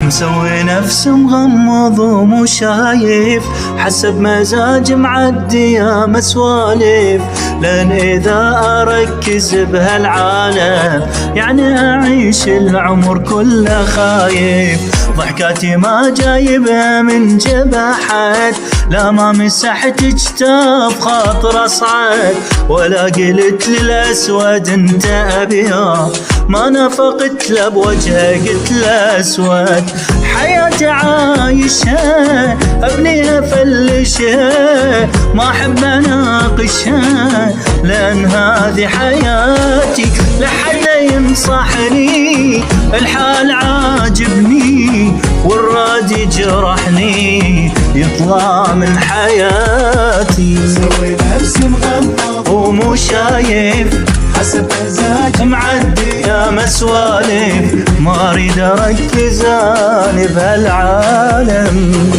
مسوي نفس مغمض ومو شايف، حسب مزاج معدي يا مسوالف. لان اذا اركز بهالعالم يعني اعيش العمر كله خايف. ضحكاتي ما جايبها من جبحت، لا ما مسحت جتاف خاطر اصعد، ولا قلت للاسود انت ابيض، ما نفقت له بوجهه قلت له اسود. حياتي عايشها ابنيها فلشها، ما احب اناقشها لان هذه حياتي. لحد ينصحني الحال عاجبني، والراد يجرحني يطلع من حياتي. مسوي نفسي مغمض ومو شايف، حسب مزاج معدي يا مسوالف، ما اريد اركز انا بهالعالم.